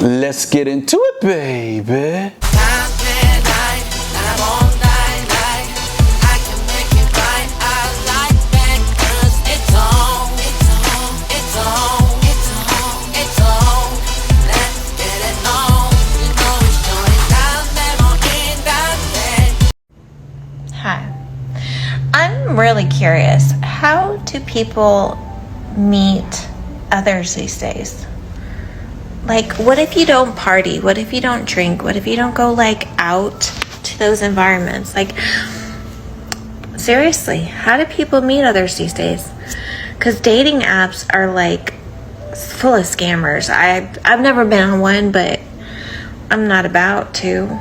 Let's get into it, baby. Hi. I'm really curious. How do people meet others these days? Like, what if you don't party? What if you don't drink? What if you don't go, like, out to those environments? Like, seriously, how do people meet others these days? Because dating apps are, like, full of scammers. I've never been on one, but I'm not about to.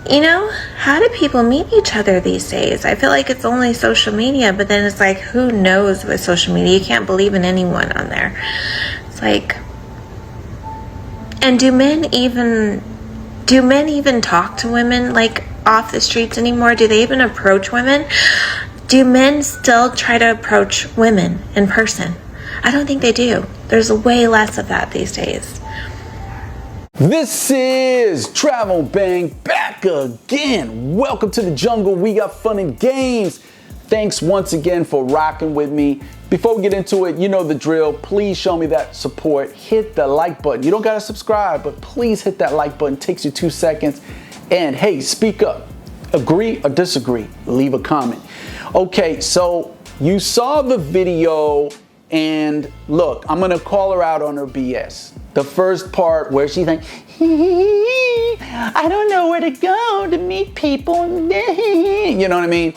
You know, how do people meet each other these days? I feel like it's only social media, but then it's like, who knows with social media? You can't believe in anyone on there. It's like, and do men even talk to women like off the streets anymore? Do they even approach women? Do men still try to approach women in person? I don't think they do. There's way less of that these days. This is Travel Bang back again. Welcome to the jungle. We got fun and games. Thanks once again for rocking with me. Before we get into it, you know the drill. Please show me that support. Hit the like button. You don't got to subscribe, but please hit that like button. It takes you 2 seconds. And hey, speak up. Agree or disagree. Leave a comment. Okay, so you saw the video. And look, I'm going to call her out on her BS. The first part where she's like, I don't know where to go to meet people. You know what I mean?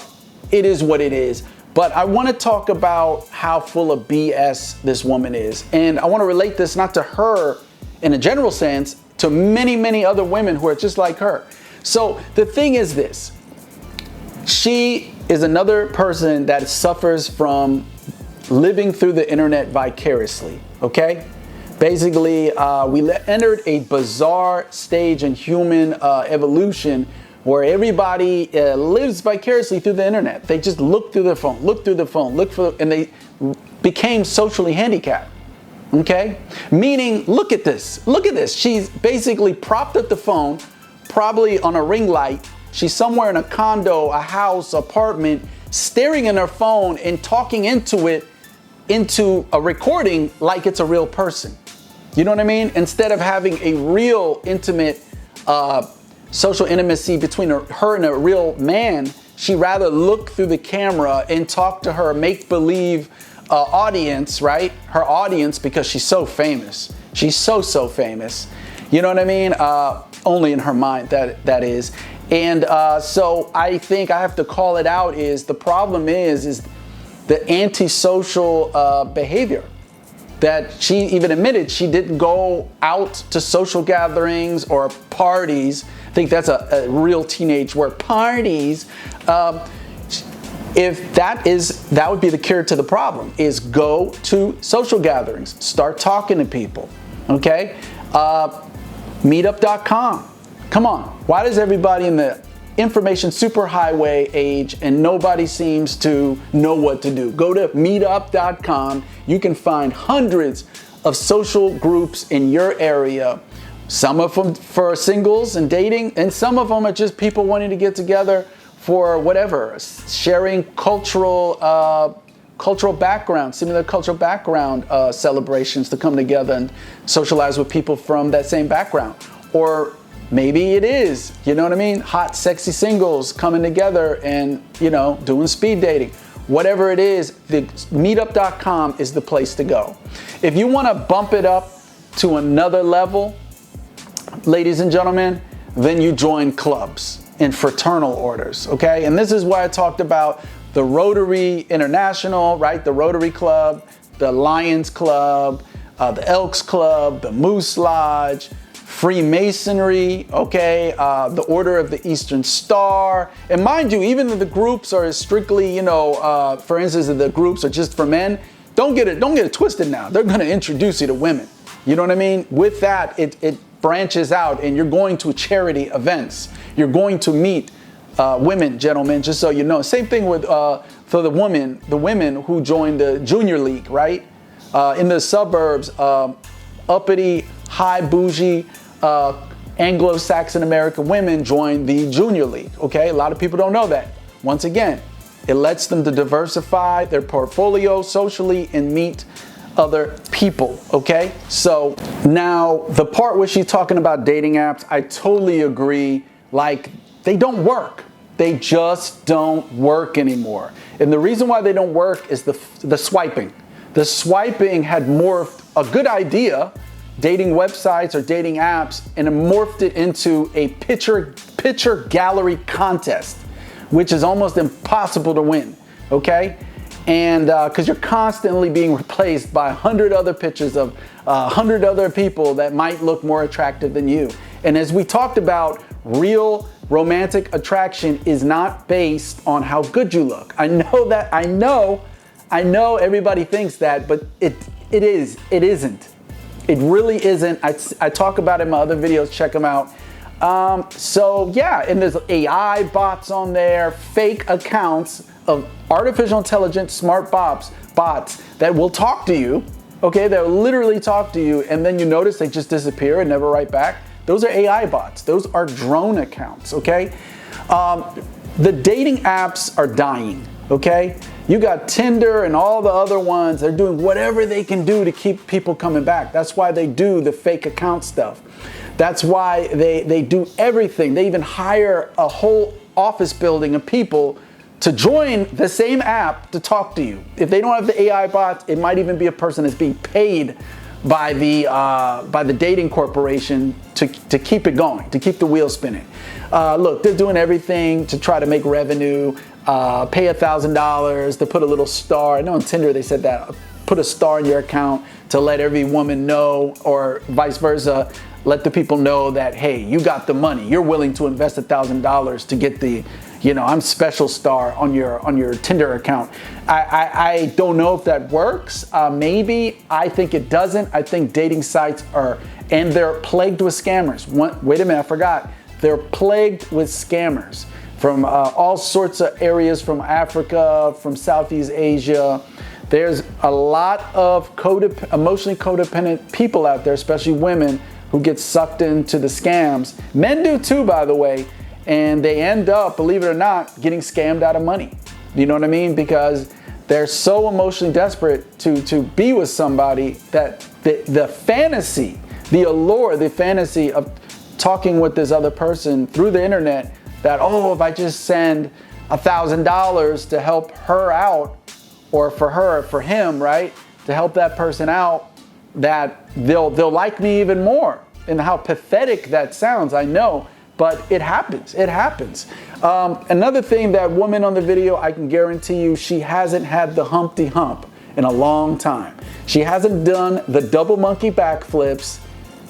It is what it is. But I want to talk about how full of BS this woman is. And I want to relate this not to her in a general sense, to many, many other women who are just like her. So the thing is this. She is another person that suffers from living through the internet vicariously, okay? Basically, we entered a bizarre stage in human evolution where everybody lives vicariously through the internet. They just look through their phone, and they became socially handicapped, okay? Meaning, look at this. She's basically propped up the phone, probably on a ring light. She's somewhere in a condo, a house, apartment, staring in her phone and talking into a recording like it's a real person. You know what I mean? Instead of having a real intimate social intimacy between her and a real man, she rather look through the camera and talk to her make-believe audience, right? Her audience, because she's so famous. She's so famous. You know what I mean? Only in her mind, that is. And so I think I have to call it out is the problem is the antisocial behavior that she even admitted she didn't go out to social gatherings or parties. I think that's a real teenage word, parties. If that would be the cure to the problem, is go to social gatherings, start talking to people, okay? Meetup.com. Come on, why does everybody in the information superhighway age and nobody seems to know what to do? Go to meetup.com. You can find hundreds of social groups in your area. Some of them for singles and dating, and some of them are just people wanting to get together for whatever, sharing cultural background, similar cultural background celebrations to come together and socialize with people from that same background. Or maybe it is, you know what I mean? Hot, sexy singles coming together and, doing speed dating. Whatever it is, the meetup.com is the place to go. If you want to bump it up to another level, ladies and gentlemen, then you join clubs and fraternal orders, okay? And this is why I talked about the Rotary International, right? The Rotary Club, the Lions Club, the Elks Club, the Moose Lodge, Freemasonry, okay, the Order of the Eastern Star. And mind you, even though the groups are strictly, for instance, if the groups are just for men, don't get it twisted now. They're going to introduce you to women. You know what I mean? With that, it branches out and you're going to charity events. You're going to meet women, gentlemen, just so you know. Same thing with for the women who joined the junior league, right? In the suburbs, uppity, high bougie Anglo-Saxon American women join the junior league, okay? A lot of people don't know that. Once again, it lets them to diversify their portfolio socially and meet other people, okay? So now the part where she's talking about dating apps, I totally agree. Like, they don't work. They just don't work anymore. And the reason why they don't work is the swiping. The swiping had morphed a good idea, dating websites or dating apps, and it morphed it into a picture gallery contest, which is almost impossible to win, okay? And because you're constantly being replaced by 100 other pictures of 100 other people that might look more attractive than you. And as we talked about, real romantic attraction is not based on how good you look. I know everybody thinks that, but it isn't. It really isn't. I talk about it in my other videos, check them out. So yeah, and there's AI bots on there, fake accounts of artificial intelligence, smart bots that will talk to you, okay? They'll literally talk to you, and then you notice they just disappear and never write back. Those are AI bots. Those are drone accounts, okay? The dating apps are dying, okay? You got Tinder and all the other ones. They're doing whatever they can do to keep people coming back. That's why they do the fake account stuff. That's why they do everything. They even hire a whole office building of people to join the same app to talk to you. If they don't have the AI bots, it might even be a person that's being paid by the dating corporation to keep it going, to keep the wheel spinning. Look, they're doing everything to try to make revenue, pay $1,000 to put a little star. I know on Tinder they said that, put a star in your account to let every woman know, or vice versa, let the people know that, hey, you got the money. You're willing to invest $1,000 to get the, I'm special star on your Tinder account. I don't know if that works. Maybe. I think it doesn't. I think dating sites they're plagued with scammers. Wait a minute, I forgot. They're plagued with scammers from all sorts of areas, from Africa, from Southeast Asia. There's a lot of emotionally codependent people out there, especially women, who get sucked into the scams. Men do too, by the way. And they end up, believe it or not, getting scammed out of money. You know what I mean? Because they're so emotionally desperate to be with somebody that the fantasy, the allure, the fantasy of talking with this other person through the internet, that, oh, if I just send $1,000 to help her out, or for him, right, to help that person out, that they'll like me even more. And how pathetic that sounds, I know. But it happens. It happens. Another thing, that woman on the video, I can guarantee you, she hasn't had the Humpty Hump in a long time. She hasn't done the double monkey backflips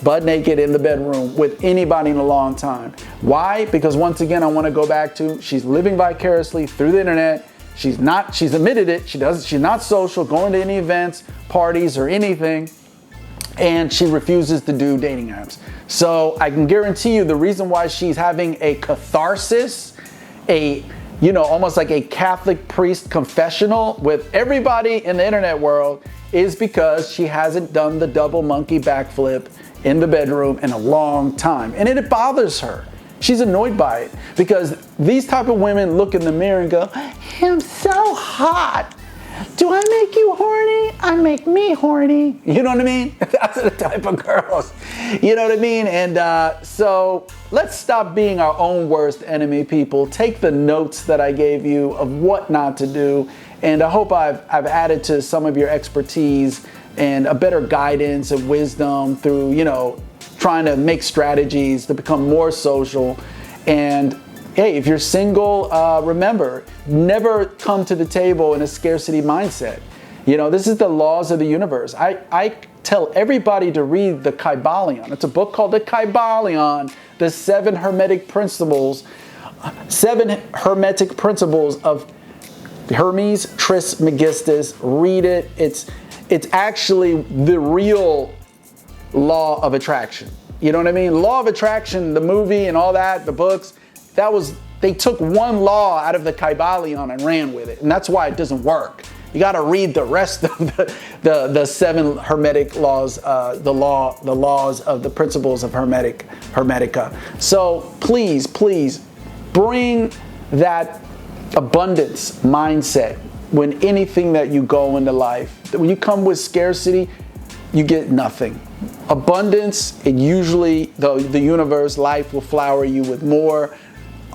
butt naked in the bedroom with anybody in a long time. Why? Because once again, I want to go back to, she's living vicariously through the internet. She's admitted it. She's not social, going to any events, parties, or anything. And she refuses to do dating apps. So I can guarantee you the reason why she's having a catharsis, almost like a Catholic priest confessional with everybody in the internet world, is because she hasn't done the double monkey backflip in the bedroom in a long time. And it bothers her. She's annoyed by it, because these type of women look in the mirror and go, I'm so hot. Do I make you horny? I make me horny. You know what I mean? That's the type of girls. You know what I mean? And so let's stop being our own worst enemy, people. Take the notes that I gave you of what not to do. And I hope I've added to some of your expertise and a better guidance and wisdom through, trying to make strategies to become more social. And hey, if you're single, remember, never come to the table in a scarcity mindset. This is the laws of the universe. I tell everybody to read the Kybalion. It's a book called the Kybalion, the 7 hermetic principles of Hermes Trismegistus. Read it. It's actually the real law of attraction. You know what I mean? Law of attraction, the movie and all that, the books, they took one law out of the Kybalion and ran with it. And that's why it doesn't work. You got to read the rest of the 7 Hermetic laws, the laws of the principles of Hermetica. So please bring that abundance mindset when anything that you go into life. When you come with scarcity, you get nothing. Abundance, it usually, the universe, life will flower you with more.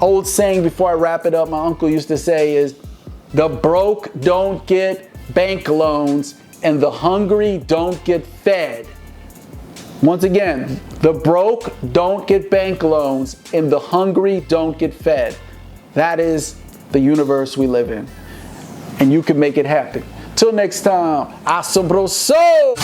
Old saying before I wrap it up, my uncle used to say is, the broke don't get bank loans and the hungry don't get fed. Once again, the broke don't get bank loans and the hungry don't get fed. That is the universe we live in. And you can make it happen. Till next time, asombroso!